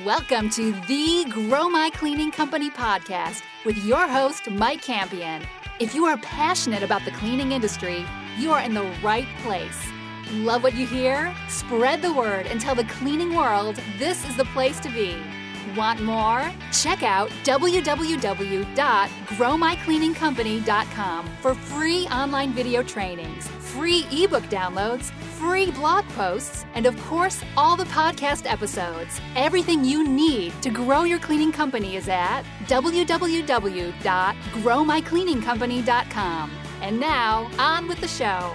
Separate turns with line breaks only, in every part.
Welcome to the Grow My Cleaning Company podcast with your host, Mike Campion. If you are passionate about the cleaning industry, you are in the right place. Love what you hear? Spread the word and tell the cleaning world this is the place to be. Want more? Check out www.growmycleaningcompany.com for free online video trainings, free ebook downloads, free blog posts, and of course, all the podcast episodes. Everything you need to grow your cleaning company is at www.growmycleaningcompany.com. And now, on with the show.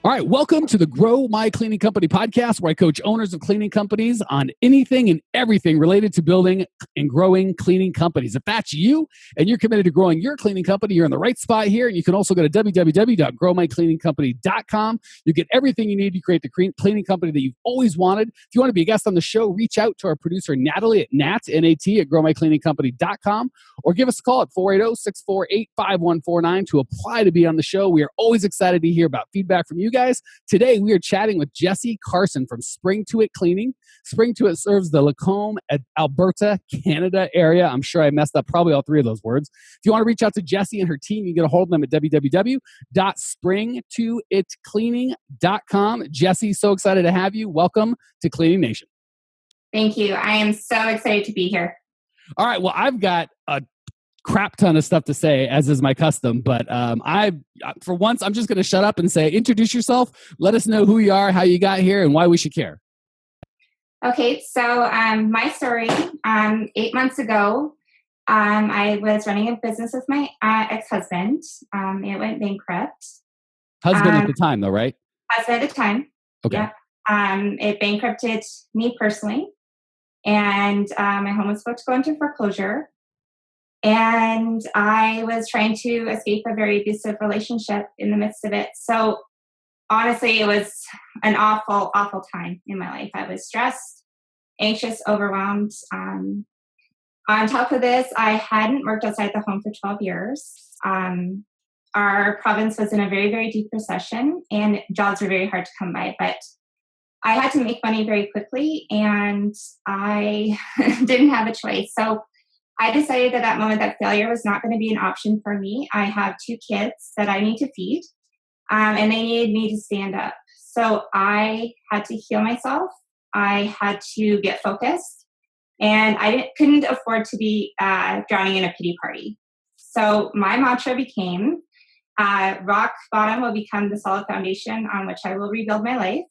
All right, welcome to the Grow My Cleaning Company podcast, where I coach owners of cleaning companies on anything and everything related to building and growing cleaning companies. If that's you and you're committed to growing your cleaning company, you're in the right spot here. And you can also go to www.growmycleaningcompany.com. You get everything you need to create the cleaning company that you've always wanted. If you want to be a guest on the show, reach out to our producer, Natalie, at N-A-T, at growmycleaningcompany.com, or give us a call at 480-648-5149 to apply to be on the show. We are always excited to hear about feedback from you guys. Today, we are chatting with Jessie Carson from Spring to It Cleaning. Spring to It serves the Lacombe, Alberta, Canada area. I'm sure I messed up probably all three of those words. If you want to reach out to Jessie and her team, you can get a hold of them at www.springtoitcleaning.com. Jessie, so excited to have you. Welcome to Cleaning Nation.
Thank you. I am so excited to be here.
All right. Well, I've got a crap ton of stuff to say, as is my custom, but for once, I'm just going to shut up and say, introduce yourself. Let us know who you are, how you got here, and why we should care.
Okay, so my story, 8 months ago, I was running a business with my ex-husband. It went bankrupt.
Husband at the time, though, right?
Husband at the time.
Okay.
Yep. It bankrupted me personally, and my home was supposed to go into foreclosure. And I was trying to escape a very abusive relationship in the midst of it. So honestly, it was an awful, awful time in my life. I was stressed, anxious, overwhelmed. On top of this, I hadn't worked outside the home for 12 years. Our province was in a very, very deep recession, and jobs were very hard to come by. But I had to make money very quickly, and I didn't have a choice. So I decided at that moment that failure was not going to be an option for me. I have 2 kids that I need to feed, and they needed me to stand up. So I had to heal myself. I had to get focused, and I couldn't afford to be drowning in a pity party. So my mantra became, rock bottom will become the solid foundation on which I will rebuild my life.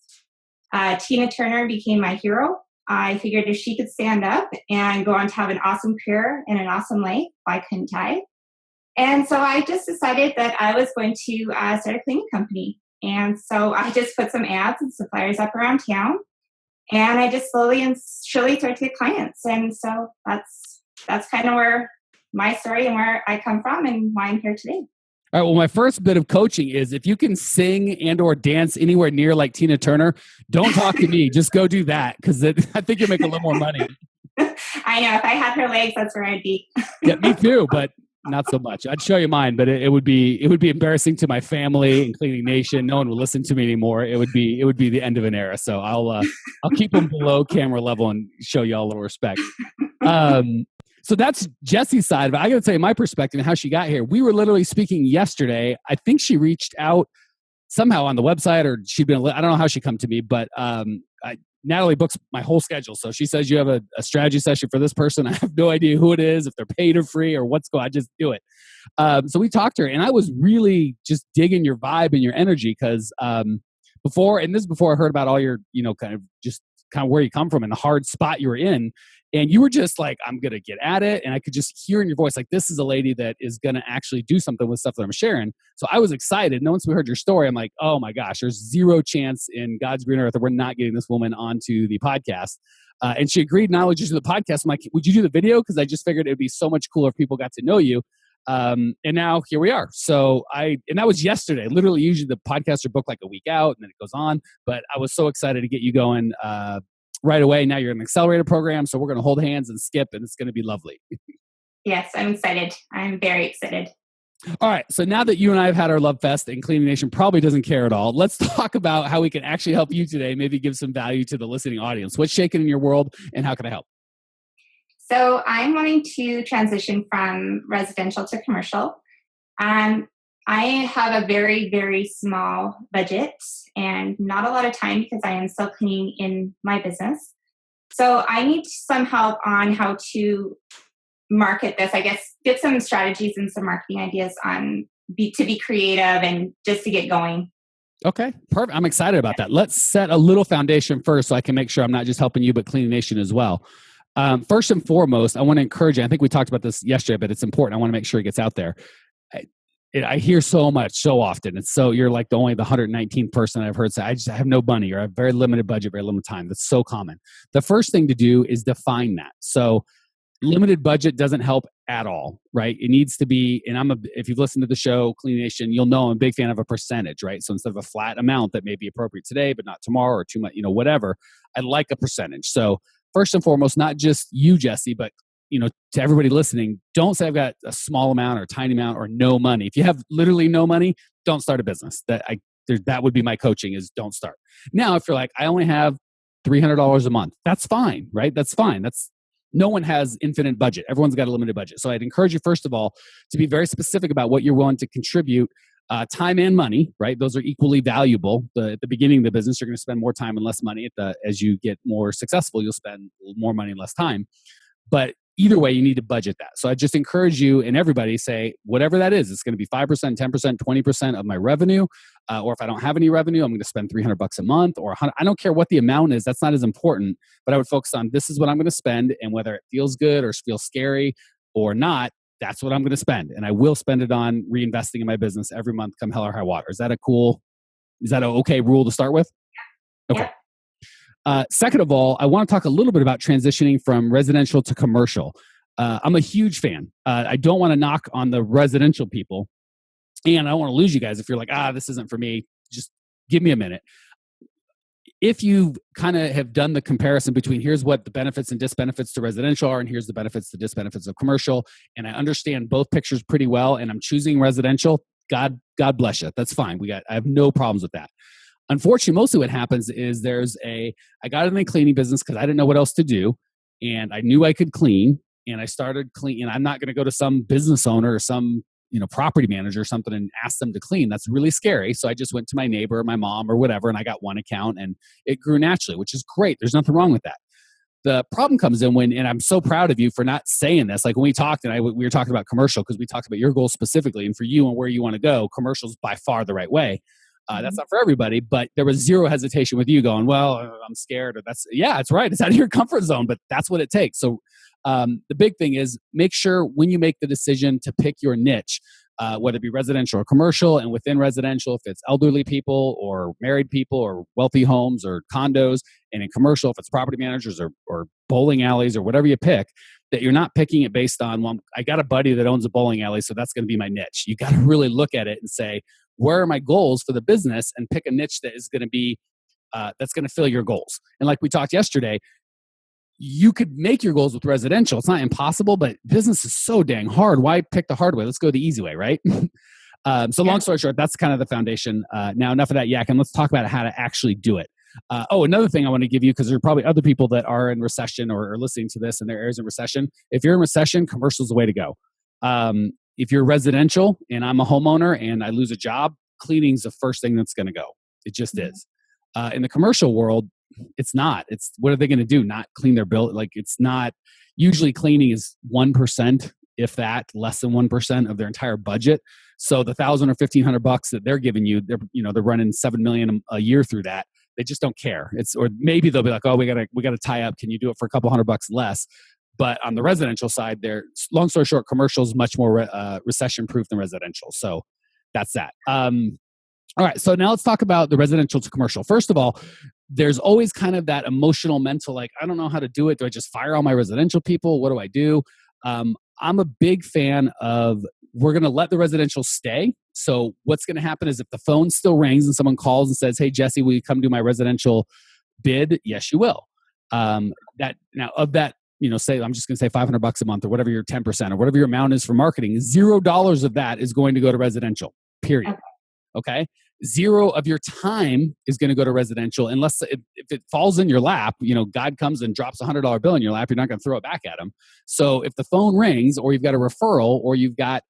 Tina Turner became my hero. I figured if she could stand up and go on to have an awesome career and an awesome life, why couldn't I? And so I just decided that I was going to start a cleaning company. And so I just put some ads and some flyers up around town, and I just slowly and surely started to get clients. And so that's kind of where my story and where I come from and why I'm here today.
All right. Well, my first bit of coaching is if you can sing and or dance anywhere near like Tina Turner, don't talk to me. Just go do that, because I think you'll make a little more money.
I know. If I had her legs, that's where I'd be.
Yeah, me too, but not so much. I'd show you mine, but it would be embarrassing to my family and Cleaning Nation. No one would listen to me anymore. It would be the end of an era. So I'll keep them below camera level and show you all a little respect. So that's Jessie's side of it. I got to tell you my perspective and how she got here. We were literally speaking yesterday. I think she reached out somehow on the website, or she'd been, I don't know how she come to me, but Natalie books my whole schedule. So she says, you have a strategy session for this person. I have no idea who it is, if they're paid or free or what's going on. I just do it. So we talked to her, and I was really just digging your vibe and your energy, because before I heard about all your, kind of where you come from and the hard spot you were in. And you were just like, I'm going to get at it. And I could just hear in your voice, like, this is a lady that is going to actually do something with stuff that I'm sharing. So I was excited. And once we heard your story, I'm like, oh my gosh, there's zero chance in God's green earth that we're not getting this woman onto the podcast. And she agreed not only just to do the podcast. I'm like, would you do the video? Because I just figured it would be so much cooler if people got to know you. And now here we are. So and that was yesterday. Literally, usually the podcasts are booked like a week out and then it goes on. But I was so excited to get you going right away. Now you're in an accelerator program, so we're going to hold hands and skip, and it's going to be lovely.
Yes, I'm excited. I'm very excited.
All right. So now that you and I have had our love fest and Cleaning Nation probably doesn't care at all, let's talk about how we can actually help you today, maybe give some value to the listening audience. What's shaking in your world and how can I help?
So I'm wanting to transition from residential to commercial. I have a very, very small budget and not a lot of time because I am still cleaning in my business. So I need some help on how to market this, I guess, get some strategies and some marketing ideas on to be creative and just to get going.
Okay, perfect. I'm excited about that. Let's set a little foundation first so I can make sure I'm not just helping you, but Cleaning Nation as well. First and foremost, I want to encourage you. I think we talked about this yesterday, but it's important. I want to make sure it gets out there. I hear so much, so often. It's so you're like the 119th person I've heard say, I have no money or I have very limited budget, very limited time. That's so common. The first thing to do is define that. So limited budget doesn't help at all, right? It needs to be, and if you've listened to the show, Clean Nation, you'll know I'm a big fan of a percentage, right? So instead of a flat amount that may be appropriate today, but not tomorrow or too much, whatever, I like a percentage. So first and foremost, not just you, Jessie, but to everybody listening, don't say I've got a small amount or a tiny amount or no money. If you have literally no money, don't start a business. That would be my coaching is don't start. Now, if you're like, I only have $300 a month, that's fine, right? That's fine. No one has infinite budget. Everyone's got a limited budget. So I'd encourage you, first of all, to be very specific about what you're willing to contribute, time and money, right? Those are equally valuable. At the beginning of the business, you're going to spend more time and less money. As you get more successful, you'll spend more money and less time. But either way, you need to budget that. So I just encourage you and everybody say, whatever that is, it's going to be 5%, 10%, 20% of my revenue. Or if I don't have any revenue, I'm going to spend $300 a month or $100. I don't care what the amount is. That's not as important, but I would focus on this is what I'm going to spend. And whether it feels good or feels scary or not, that's what I'm going to spend. And I will spend it on reinvesting in my business every month, come hell or high water. Is that an okay rule to start with? Okay.
Yeah.
Second of all, I want to talk a little bit about transitioning from residential to commercial. I'm a huge fan. I don't want to knock on the residential people, and I don't want to lose you guys if you're like, this isn't for me. Just give me a minute. If you kind of have done the comparison between here's what the benefits and disbenefits to residential are, and here's the benefits to disbenefits of commercial, and I understand both pictures pretty well, and I'm choosing residential, God bless you. That's fine. I have no problems with that. Unfortunately, mostly what happens is I got in the cleaning business because I didn't know what else to do. And I knew I could clean. And I started cleaning. And I'm not going to go to some business owner or some property manager or something and ask them to clean. That's really scary. So I just went to my neighbor, or my mom or whatever, and I got one account and it grew naturally, which is great. There's nothing wrong with that. The problem comes in and I'm so proud of you for not saying this. Like when we talked and we were talking about commercial because we talked about your goals specifically and for you and where you want to go, commercial is by far the right way. That's not for everybody, but there was zero hesitation with you going, well, I'm scared. Or it's right. It's out of your comfort zone, but that's what it takes. So the big thing is make sure when you make the decision to pick your niche, whether it be residential or commercial, and within residential, if it's elderly people or married people or wealthy homes or condos, and in commercial, if it's property managers or bowling alleys or whatever you pick, that you're not picking it based on, well, I got a buddy that owns a bowling alley, so that's going to be my niche. You got to really look at it and say, where are my goals for the business, and pick a niche that is going to be, that's going to fill your goals. And like we talked yesterday, you could make your goals with residential. It's not impossible, but business is so dang hard. Why pick the hard way? Let's go the easy way, right? Long story short, that's kind of the foundation. Now, enough of that yakking. Let's talk about how to actually do it. Another thing I want to give you, because there are probably other people that are in recession or are listening to this and their areas in recession. If you're in recession, commercial is the way to go. If you're residential and I'm a homeowner and I lose a job, cleaning's the first thing that's going to go. It just is. In the commercial world, it's not. It's what are they going to do? Not clean their bill? Like it's not. Usually cleaning is 1%, if that, less than 1% of their entire budget. So the $1,000 or $1,500 that they're giving you, they're running $7 million a year through that. They just don't care. Or maybe they'll be like, oh, we gotta tie up. Can you do it for a couple $100 less? But on the residential side, long story short, commercial is much more recession proof than residential. So that's that. All right. So now let's talk about the residential to commercial. First of all, there's always kind of that emotional, mental, like, I don't know how to do it. Do I just fire all my residential people? What do I do? I'm a big fan of, we're going to let the residential stay. So what's going to happen is if the phone still rings and someone calls and says, hey, Jessie, will you come do my residential bid? Yes, you will. Of that, say, I'm just going to say $500 a month or whatever your 10% or whatever your amount is for marketing, $0 of that is going to go to residential, period. Okay. 0 of your time is going to go to residential unless if it falls in your lap, God comes and drops $100 bill in your lap, you're not going to throw it back at him. So if the phone rings or you've got a referral or you've got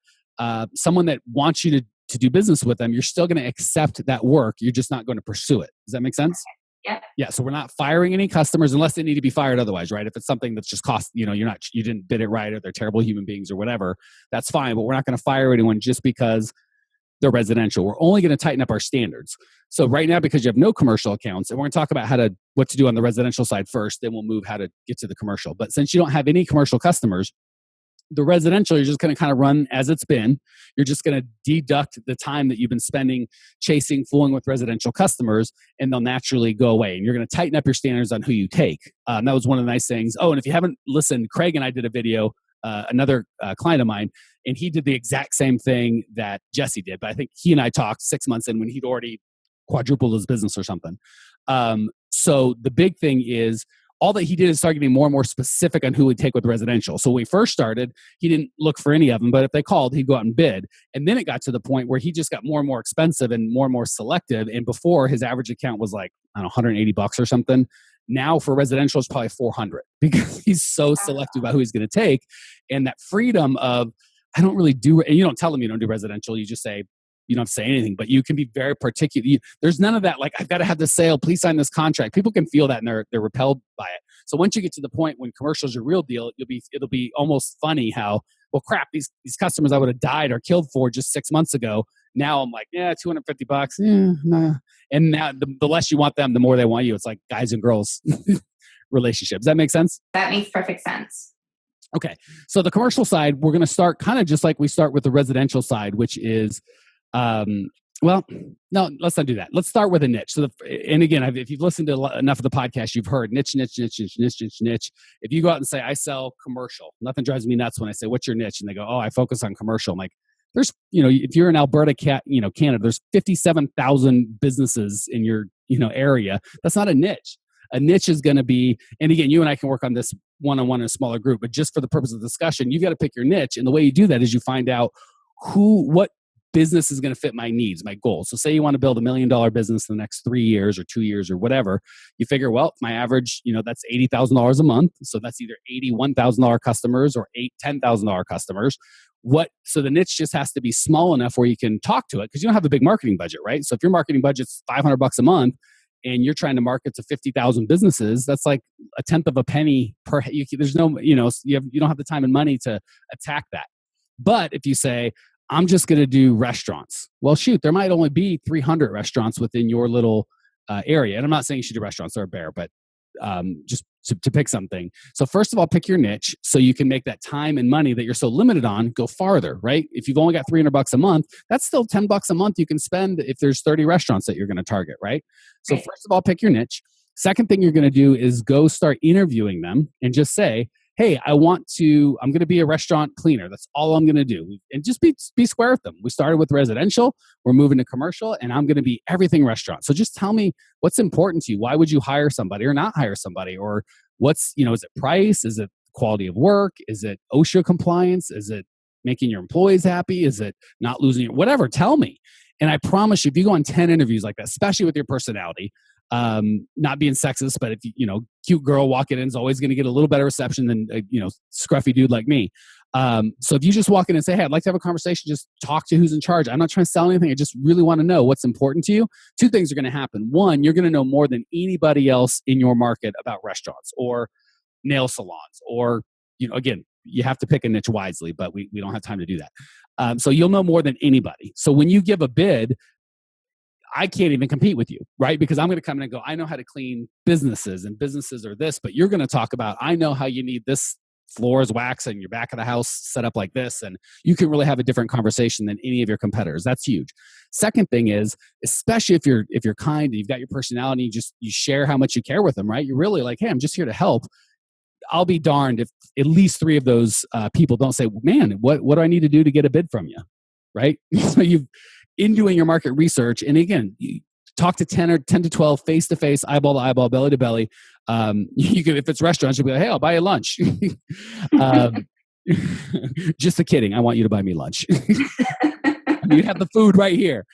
someone that wants you to do business with them, you're still going to accept that work. You're just not going to pursue it. Does that make sense?
Yeah.
Yeah. So we're not firing any customers unless they need to be fired otherwise, right? If it's something that's just cost, you didn't bid it right or they're terrible human beings or whatever, that's fine. But we're not going to fire anyone just because they're residential. We're only going to tighten up our standards. So right now, because you have no commercial accounts, and we're going to talk about what to do on the residential side first, then we'll move how to get to the commercial. But since you don't have any commercial customers, the residential, you're just going to kind of run as it's been. You're just going to deduct the time that you've been spending chasing, fooling with residential customers, and they'll naturally go away. And you're going to tighten up your standards on who you take. That was one of the nice things. Oh, and if you haven't listened, Craig and I did a video, another client of mine, and he did the exact same thing that Jessie did. But I think he and I talked 6 months in when he'd already quadrupled his business or something. So the big thing is, all that he did is start getting more and more specific on who he'd take with residential. So when we first started, he didn't look for any of them, but if they called, he'd go out and bid. And then it got to the point where he just got more and more expensive and more selective. And before, his average account was like, I don't know, $180 or something. Now for residential, it's probably $400 because he's so selective about who he's going to take. And that freedom of, I don't really do, and you don't tell them you don't do residential. You just say, you don't have to say anything, but you can be very particular. There's none of that, like, I've got to have this sale, please sign this contract. People can feel that and they're repelled by it. So once you get to the point when commercial is your real deal, it'll be almost funny how, well, crap, these customers I would have died or killed for just 6 months ago. Now I'm like, yeah, $250. Yeah, nah. And now the less you want them, the more they want you. It's like guys and girls relationships. Does that make sense?
That makes perfect sense.
Okay. So the commercial side, we're going to start kind of just like we start with the residential side, which is, well, no, let's not do that. Let's start with a niche. So, and again, if you've listened to enough of the podcast, you've heard niche. If you go out and say, I sell commercial, nothing drives me nuts when I say, what's your niche? And they go, oh, I focus on commercial. I'm like, there's, if you're in Alberta, Canada, there's 57,000 businesses in your, area. That's not a niche. A niche is going to be, and again, you and I can work on this one-on-one in a smaller group, but just for the purpose of discussion, you've got to pick your niche. And the way you do that is you find out what business is going to fit my needs, my goals. So say you want to build $1 million business in the next 3 years or 2 years or whatever. You figure, well, my average, that's $80,000 a month. So that's either $81,000 customers or $10,000 customers. So the niche just has to be small enough where you can talk to it because you don't have a big marketing budget, right? So if your marketing budget's $500 a month and you're trying to market to 50,000 businesses, that's like a tenth of a penny per, there's no, you don't have the time and money to attack that. But if you say, I'm just going to do restaurants. Well, shoot, there might only be 300 restaurants within your little area. And I'm not saying you should do restaurants, they're bare, but just to pick something. So first of all, pick your niche so you can make that time and money that you're so limited on go farther, right? If you've only got $300 a month, that's still $10 a month you can spend if there's 30 restaurants that you're going to target, right? So first of all, pick your niche. Second thing you're going to do is go start interviewing them and just say, hey, I'm going to be a restaurant cleaner. That's all I'm going to do. And just be square with them. We started with residential. We're moving to commercial and I'm going to be everything restaurant. So just tell me what's important to you. Why would you hire somebody or not hire somebody? Or is it price? Is it quality of work? Is it OSHA compliance? Is it making your employees happy? Is it not losing your, whatever, tell me. And I promise you, if you go on 10 interviews like that, especially with your personality, not being sexist, but if cute girl walking in is always going to get a little better reception than scruffy dude like me. So if you just walk in and say, hey, I'd like to have a conversation, just talk to who's in charge. I'm not trying to sell anything. I just really want to know what's important to you. Two things are going to happen. One, you're going to know more than anybody else in your market about restaurants or nail salons, or, again, you have to pick a niche wisely, but we don't have time to do that. So you'll know more than anybody. So when you give a bid, I can't even compete with you, right? Because I'm going to come in and go, I know how to clean businesses and businesses are this, but you're going to talk about, I know how you need this floors wax and your back of the house set up like this. And you can really have a different conversation than any of your competitors. That's huge. Second thing is, especially if you're kind and you've got your personality, you share how much you care with them, right? You're really like, hey, I'm just here to help. I'll be darned if at least 3 of those people don't say, man, what do I need to do to get a bid from you? Right? So in doing your market research, and again, talk to 10 to 12 face to face, eyeball to eyeball, belly to belly. You can, if it's restaurants, you'll be like, hey, I'll buy you lunch. Just kidding. I want you to buy me lunch. You have the food right here.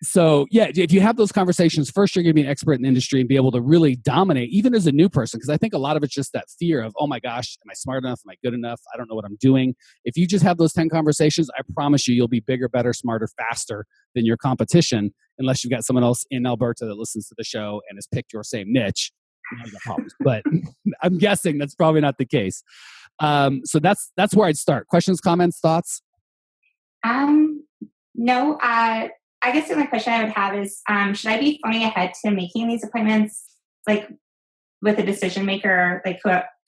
So yeah, if you have those conversations, first you're going to be an expert in the industry and be able to really dominate, even as a new person. Because I think a lot of it's just that fear of, oh my gosh, am I smart enough? Am I good enough? I don't know what I'm doing. If you just have those 10 conversations, I promise you, you'll be bigger, better, smarter, faster than your competition. Unless you've got someone else in Alberta that listens to the show and has picked your same niche. But I'm guessing that's probably not the case. So that's where I'd start. Questions, comments, thoughts?
No. I guess the only question I would have is, should I be phoning ahead to making these appointments, like with a decision maker, like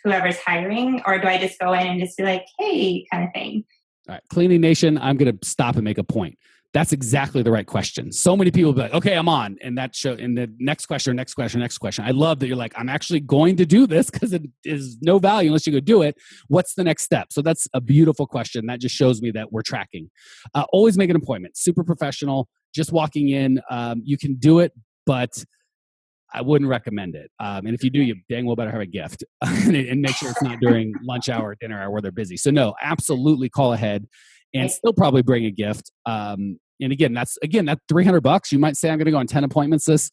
whoever's hiring, or do I just go in and just be like, hey, kind of thing?
All right, Cleaning Nation, I'm going to stop and make a point. That's exactly the right question. So many people be like, okay, I'm on. And that show in the next question. I love that you're like, I'm actually going to do this because it is no value unless you go do it. What's the next step? So that's a beautiful question. That just shows me that we're tracking. Always make an appointment. Super professional. Just walking in. You can do it, but I wouldn't recommend it. And if you do, you dang well better have a gift and make sure it's not during lunch hour, dinner hour where they're busy. So no, absolutely call ahead. And still probably bring a gift. And again, that $300. You might say I'm going to go on 10 appointments this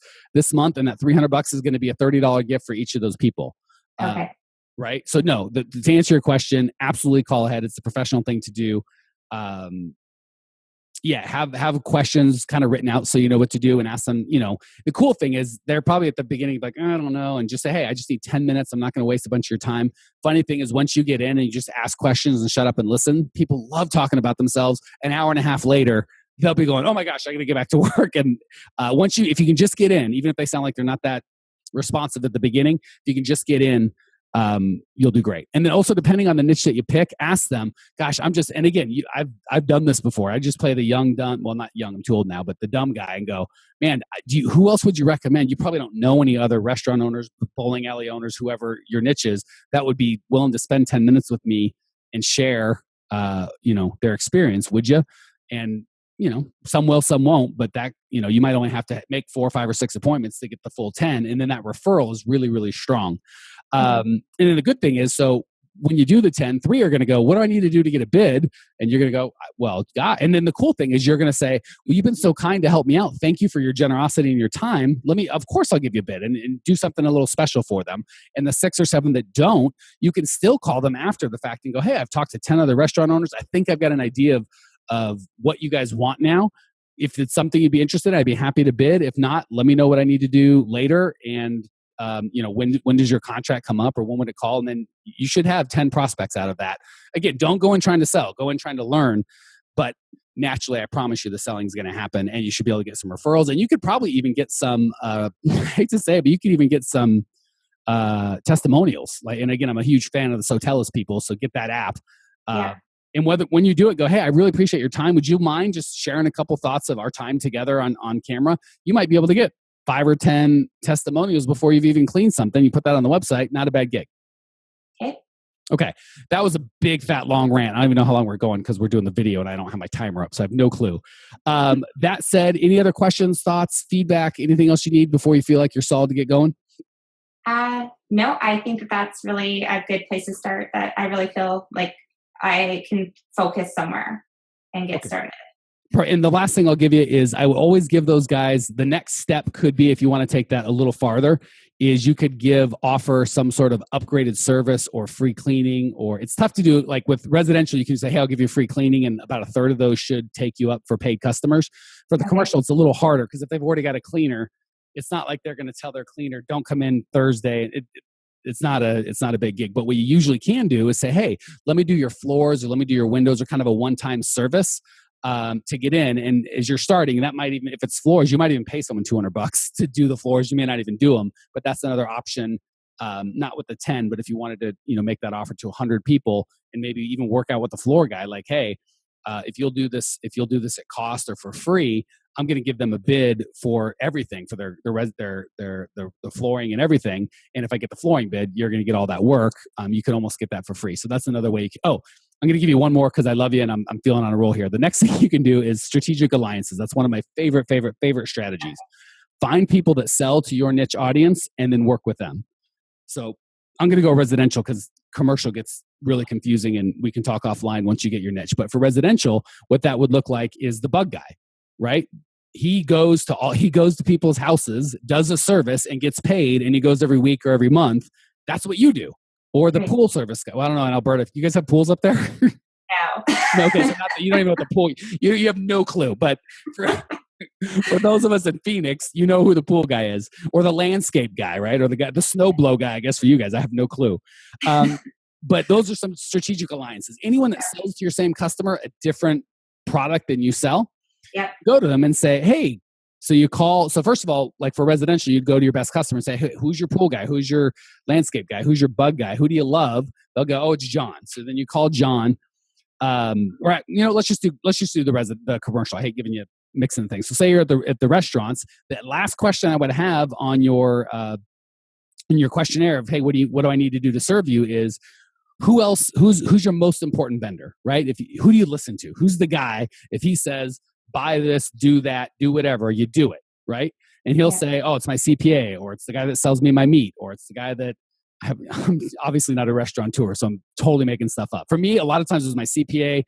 month, and that $300 is going to be a $30 gift for each of those people.
Okay.
Right. So no, to answer your question, absolutely call ahead. It's a professional thing to do. Have questions kind of written out so you know what to do and ask them. The cool thing is they're probably at the beginning like, I don't know, and just say, hey, I just need 10 minutes. I'm not going to waste a bunch of your time. Funny thing is once you get in and you just ask questions and shut up and listen, people love talking about themselves. An hour and a half later, they'll be going, oh my gosh, I got to get back to work. And if you can just get in, even if they sound like they're not that responsive at the beginning, if you can just get in, you'll do great. And then also, depending on the niche that you pick, ask them, gosh, and again, I've done this before. I just play the young, dumb, well, not young, I'm too old now, but the dumb guy and go, man, who else would you recommend? You probably don't know any other restaurant owners, bowling alley owners, whoever your niche is, that would be willing to spend 10 minutes with me and share, their experience. Would you? And, some will, some won't, but that, you might only have to make 4 or 5 or 6 appointments to get the full 10. And then that referral is really, really strong. And then the good thing is, so when you do the 10, 3 are going to go, what do I need to do to get a bid? And you're going to go, well, God. And then the cool thing is you're going to say, well, you've been so kind to help me out. Thank you for your generosity and your time. Of course I'll give you a bid and do something a little special for them. And the 6 or 7 that don't, you can still call them after the fact and go, hey, I've talked to 10 other restaurant owners. I think I've got an idea of what you guys want now. If it's something you'd be interested in, I'd be happy to bid. If not, let me know what I need to do later. And when does your contract come up, or when would it call? And then you should have 10 prospects out of that. Again, don't go in trying to sell, go in trying to learn. But naturally, I promise you the selling is going to happen, and you should be able to get some referrals. And you could probably even get some, I hate to say it, but you could even get some testimonials. And again, I'm a huge fan of the Sotellus people, so get that app. And when you do it, go, hey, I really appreciate your time. Would you mind just sharing a couple thoughts of our time together on camera? You might be able to get 5 or 10 testimonials before you've even cleaned something. You put that on the website, not a bad gig. Okay. That was a big, fat, long rant. I don't even know how long we're going because we're doing the video and I don't have my timer up, so I have no clue. That said, any other questions, thoughts, feedback, anything else you need before you feel like you're solid to get going?
No, I think that's really a good place to start. That I really feel like I can focus somewhere and get started.
And the last thing I'll give you is I will always give those guys, the next step could be, if you want to take that a little farther, is you could offer some sort of upgraded service or free cleaning, or it's tough to do. Like with residential, you can say, hey, I'll give you free cleaning, and about 1/3 of those should take you up for paid customers. For the commercial, it's a little harder because if they've already got a cleaner, it's not like they're going to tell their cleaner, don't come in Thursday. It's not a big gig. But what you usually can do is say, hey, let me do your floors or let me do your windows, or kind of a one-time service to get in. And as you're starting, that might even, if it's floors, you might even pay someone $200 to do the floors. You may not even do them, but that's another option. Not with the 10, but if you wanted to, make that offer to 100 people and maybe even work out with the floor guy, like, hey, if you'll do this at cost or for free, I'm going to give them a bid for everything, for their flooring and everything. And if I get the flooring bid, you're going to get all that work. You can almost get that for free. So that's another way. I'm going to give you one more because I love you and I'm feeling on a roll here. The next thing you can do is strategic alliances. That's one of my favorite strategies. Find people that sell to your niche audience and then work with them. So I'm going to go residential because commercial gets really confusing and we can talk offline once you get your niche. But for residential, what that would look like is the bug guy, right? He goes to people's houses, does a service and gets paid, and he goes every week or every month. That's what you do. Or the pool service guy. Well, I don't know in Alberta. You guys have pools up there?
No.
Okay, so you don't even know what the pool. You have no clue. But for those of us in Phoenix, you know who the pool guy is, or the landscape guy, right? Or the snow blow guy. I guess for you guys, I have no clue. But those are some strategic alliances. Anyone that sells to your same customer a different product than you sell, go to them and say, hey. So you call. So first of all, like for residential, you'd go to your best customer and say, hey, who's your pool guy? Who's your landscape guy? Who's your bug guy? Who do you love? They'll go, oh, it's John. So then you call John. Right. Let's just do the commercial. I hate giving you mixing things. So say you're at the restaurants. That last question I would have on your in your questionnaire of, hey, what do I need to do to serve you is who else? Who's your most important vendor? Right. Who do you listen to? Who's the guy? If he says, buy this, do that, do whatever, you do it, right? And he'll say, oh, it's my CPA, or it's the guy that sells me my meat, or it's the guy that I'm obviously not a restaurateur, so I'm totally making stuff up. For me, a lot of times it was my CPA.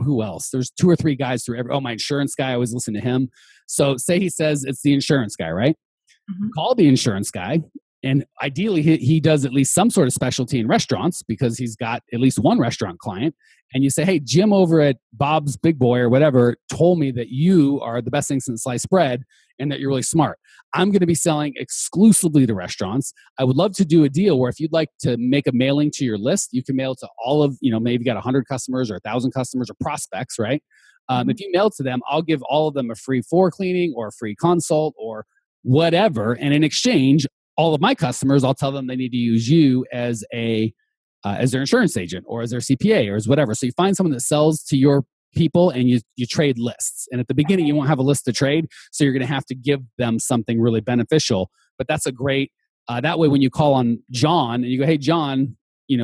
Who else? There's 2 or 3 guys through my insurance guy. I always listen to him. So say he says it's the insurance guy, right? Mm-hmm. Call the insurance guy. And ideally, he does at least some sort of specialty in restaurants because he's got at least one restaurant client. And you say, hey, Jim over at Bob's Big Boy or whatever told me that you are the best thing since sliced bread and that you're really smart. I'm going to be selling exclusively to restaurants. I would love to do a deal where if you'd like to make a mailing to your list, you can mail to all of, maybe you got 100 customers or 1,000 customers or prospects, right? If you mail to them, I'll give all of them a free floor cleaning or a free consult or whatever. And in exchange, all of my customers, I'll tell them they need to use you as their insurance agent or as their CPA or as whatever. So you find someone that sells to your people and you trade lists. And at the beginning, you won't have a list to trade. So you're going to have to give them something really beneficial. But that's a great, that way when you call on John and you go, hey, John,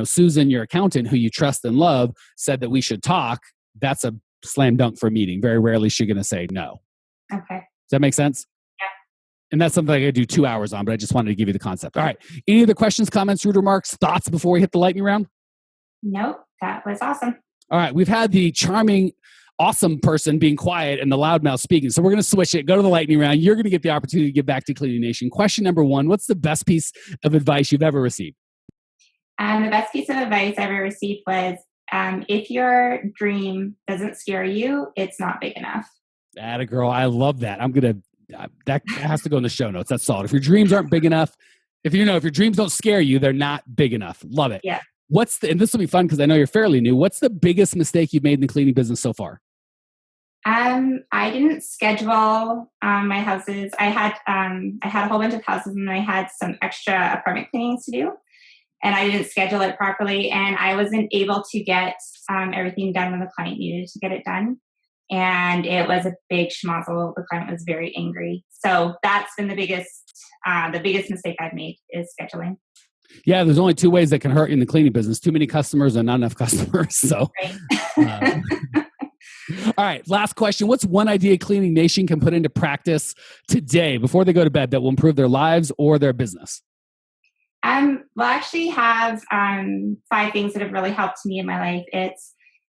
Susan, your accountant who you trust and love said that we should talk. That's a slam dunk for a meeting. Very rarely is she going to say no.
Okay.
Does that make sense? And that's something I could do 2 hours on, but I just wanted to give you the concept. All right. Any other questions, comments, rude remarks, thoughts before we hit the lightning round?
Nope. That was awesome.
All right. We've had the charming, awesome person being quiet and the loudmouth speaking. So we're going to switch it. Go to the lightning round. You're going to get the opportunity to give back to Cleaning Nation. Question number 1, what's the best piece of advice you've ever received?
The best piece of advice I ever received was, if your dream doesn't scare you, it's not big enough.
Atta girl. I love that. That has to go in the show notes. That's solid. If your dreams aren't big enough, if your dreams don't scare you, they're not big enough. Love it.
Yeah.
And this will be fun because I know you're fairly new. What's the biggest mistake you've made in the cleaning business so far?
I didn't schedule my houses. I had a whole bunch of houses and I had some extra apartment cleanings to do, and I didn't schedule it properly, and I wasn't able to get everything done when the client needed to get it done. And it was a big schmozzle. The client was very angry. So that's been the biggest mistake I've made is scheduling.
Yeah, there's only 2 ways that can hurt you in the cleaning business: too many customers and not enough customers. So,
right.
All right, last question. What's one idea Cleaning Nation can put into practice today before they go to bed that will improve their lives or their business?
We'll actually have 5 things that have really helped me in my life. It's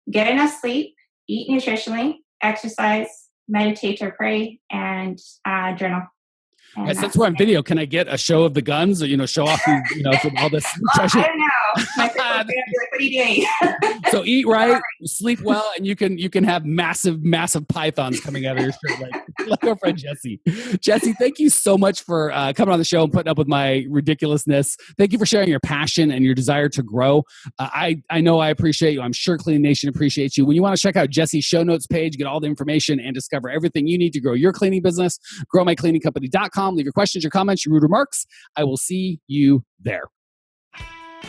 get enough sleep, eat nutritionally, exercise, meditate or pray, and journal.
And since we're on video, can I get a show of the guns or, show off, from all this?
I don't know. My friends are going to be like, what are you doing?
So eat right, sleep well, and you can have massive pythons coming out of your shirt like our friend Jessie. Jessie, thank you so much for coming on the show and putting up with my ridiculousness. Thank you for sharing your passion and your desire to grow. I know I appreciate you. I'm sure Cleaning Nation appreciates you. When you want to check out Jessie's show notes page, get all the information, and discover everything you need to grow your cleaning business, growmycleaningcompany.com. Leave your questions, your comments, your rude remarks. I will see you there.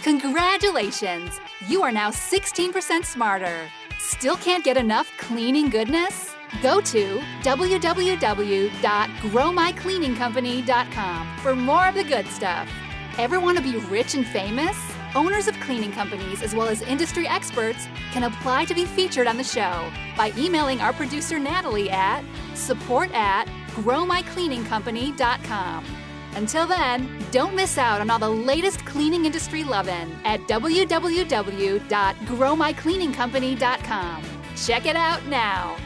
Congratulations! You are now 16% smarter. Still can't get enough cleaning goodness? Go to www.growmycleaningcompany.com for more of the good stuff. Ever want to be rich and famous? Owners of cleaning companies, as well as industry experts, can apply to be featured on the show by emailing our producer Natalie at support@growmycleaningcompany.com. Until then, don't miss out on all the latest cleaning industry lovin' at www.growmycleaningcompany.com. Check it out now.